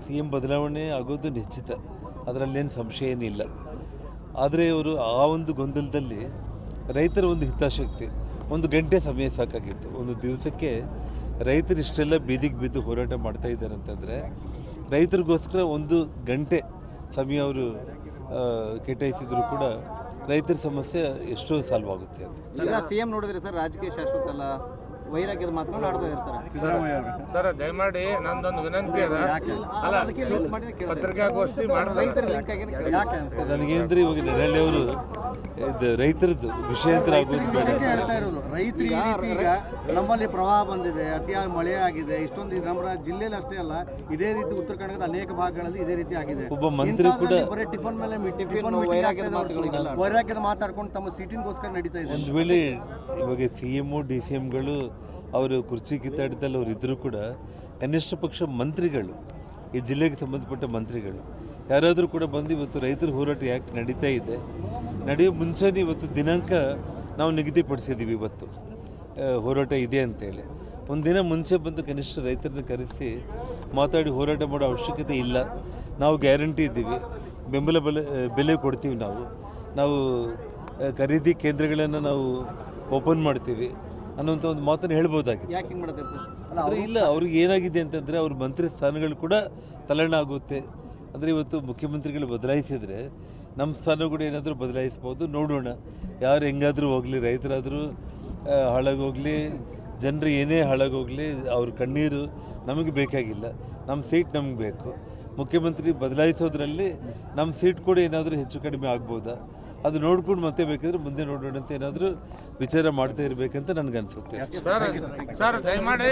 C M ಬದಲಾವಣೆ ಆಗೋದು ನಿಶ್ಚಿತ, ಅದರಲ್ಲೇನು ಸಂಶಯ ಏನಿಲ್ಲ. ಆದರೆ ಇವರು ಆ ಒಂದು ಗೊಂದಲದಲ್ಲಿ ರೈತರ ಒಂದು ಹಿತಾಸಕ್ತಿ, 1 ಗಂಟೆ ಸಮಯ ಸಾಕಾಗಿತ್ತು. ಒಂದು ದಿವಸಕ್ಕೆ ರೈತರು ಇಷ್ಟೆಲ್ಲ ಬೀದಿಗೆ ಬಿದ್ದು ಹೋರಾಟ ಮಾಡ್ತಾ ಇದ್ದಾರೆ ಅಂತಂದರೆ ರೈತರಿಗೋಸ್ಕರ 1 ಗಂಟೆ ಸಮಯ ಅವರು ಕೇಟಾಯಿಸಿದ್ರು ಕೂಡ ರೈತರ ಸಮಸ್ಯೆ ಎಷ್ಟೋ ಸಾಲ್ವ್ ಆಗುತ್ತೆ ಅಂತ. ಈಗ ಸಿಎಂ ನೋಡಿದ್ರೆ ಸರ್, ರಾಜಕೀಯ ಶಾಶ್ವತ ಅಲ್ಲ, ವೈರಾಗ್ಯದ ಮಾತುಗಳು ಆಡ್ತಾ ಇದ್ದಾರೆ ಸರ್. ದಯಮಾಡಿ ನಂದೊಂದು ವಿನಂತಿ ಅದ, ಪತ್ರಿಕಾಗೋಷ್ಠಿ ನನಗೇಂದ್ರೆ ಇವಾಗ ನರಹಳ್ಳಿ ಅವರು ಇದು ರೈತರದ್ದು ವಿಷಯಾಂತರ ಆಗೋದು ಬೇಡ. ರೈತರಿಗೆ ನಮ್ಮಲ್ಲಿ ಪ್ರವಾಹ ಬಂದಿದೆ, ಅತಿಯಾಗಿ ಮಳೆ ಆಗಿದೆ, ಇಷ್ಟೊಂದು ನಮ್ಮ ಜಿಲ್ಲೆಯಲ್ಲಿ ಅಷ್ಟೇ ಅಲ್ಲ, ಇದೇ ರೀತಿ ಉತ್ತರ ಕನ್ನಡದ ಅನೇಕ ಭಾಗಗಳಲ್ಲಿ ಇದೇ ರೀತಿ ಆಗಿದೆ. ಒಬ್ಬ ಮಂತ್ರಿ ಕೂಡ ಬರೀ ಟಿಫನ್ ಮೇಲೆ ವೈರಾಗ್ಯದ ಮಾತಾಡ್ಕೊಂಡು ತಮ್ಮ ಸೀಟಿಗೋಸ್ಕರ ನಡೀತಾ ಇದೆ. ಒಂದು ವೇಳೆ ಇವಾಗ ಸಿ ಎಮ್ ಡಿ ಸಿ ಎಮ್ಗಳು ಅವರು ಕುರ್ಚಿ ಕಿತ್ತಾಟದಲ್ಲಿ ಅವರು ಇದ್ದರೂ ಕೂಡ ಕನಿಷ್ಠ ಪಕ್ಷ ಮಂತ್ರಿಗಳು, ಈ ಜಿಲ್ಲೆಗೆ ಸಂಬಂಧಪಟ್ಟ ಮಂತ್ರಿಗಳು ಯಾರಾದರೂ ಕೂಡ ಬಂದು ಇವತ್ತು ರೈತರ ಹೋರಾಟ ಯಾಕೆ ನಡೀತಾ ಇದೆ, ನಡೆಯೋ ಮುಂಚೆನೇ ಇವತ್ತು ದಿನಾಂಕ ನಾವು ನಿಗದಿಪಡಿಸಿದ್ದೀವಿ, ಇವತ್ತು ಹೋರಾಟ ಇದೆ ಅಂತೇಳಿ. ಒಂದು ದಿನ ಮುಂಚೆ ಬಂದು ಕನಿಷ್ಠ ರೈತರನ್ನ ಕರೆಸಿ ಮಾತಾಡಿ ಹೋರಾಟ ಮಾಡೋ ಅವಶ್ಯಕತೆ ಇಲ್ಲ. ನಾವು ಗ್ಯಾರಂಟಿ ಇದ್ದೀವಿ, ಬೆಂಬಲ ಬೆಲೆ ಕೊಡ್ತೀವಿ, ನಾವು ಖರೀದಿ ಕೇಂದ್ರಗಳನ್ನು ನಾವು ಓಪನ್ ಮಾಡ್ತೀವಿ ಅನ್ನೋಂಥ ಒಂದು ಮಾತನ್ನು ಹೇಳ್ಬೋದಾಗಿದೆ. ಅಂದರೆ ಇಲ್ಲ, ಅವ್ರಿಗೆ ಏನಾಗಿದೆ ಅಂತಂದರೆ ಅವ್ರ ಮಂತ್ರಿ ಸ್ಥಾನಗಳು ಕೂಡ ತಲ್ಲಣ ಆಗುತ್ತೆ. ಅಂದರೆ ಇವತ್ತು ಮುಖ್ಯಮಂತ್ರಿಗಳು ಬದಲಾಯಿಸಿದರೆ ನಮ್ಮ ಸ್ಥಾನಗಳು ಏನಾದರೂ ಬದಲಾಯಿಸ್ಬೋದು, ನೋಡೋಣ. ಯಾರು ಹೆಂಗಾದರೂ ಹೋಗಲಿ, ರೈತರಾದರೂ ಹಾಳಾಗೋಗಲಿ, ಜನರು ಏನೇ ಹಾಳಾಗೋಗಲಿ, ಅವ್ರ ಕಣ್ಣೀರು ನಮಗೆ ಬೇಕಾಗಿಲ್ಲ, ನಮ್ಮ ಸೀಟ್ ನಮಗೆ ಬೇಕು. ಮುಖ್ಯಮಂತ್ರಿ ಬದಲಾಯಿಸೋದ್ರಲ್ಲಿ ನಮ್ಮ ಸೀಟ್ ಕೂಡ ಏನಾದರೂ ಹೆಚ್ಚು ಕಡಿಮೆ ಆಗ್ಬೋದಾ, ಅದು ನೋಡ್ಕೊಂಡು ಮತ್ತೆ ಬೇಕಾದರೆ ಮುಂದೆ ನೋಡೋಣ ಅಂತ ಏನಾದರೂ ವಿಚಾರ ಮಾಡ್ತಾ ಇರಬೇಕಂತ ನನಗನ್ಸುತ್ತೆ. ಸರ್ ದಯಮಾಡಿ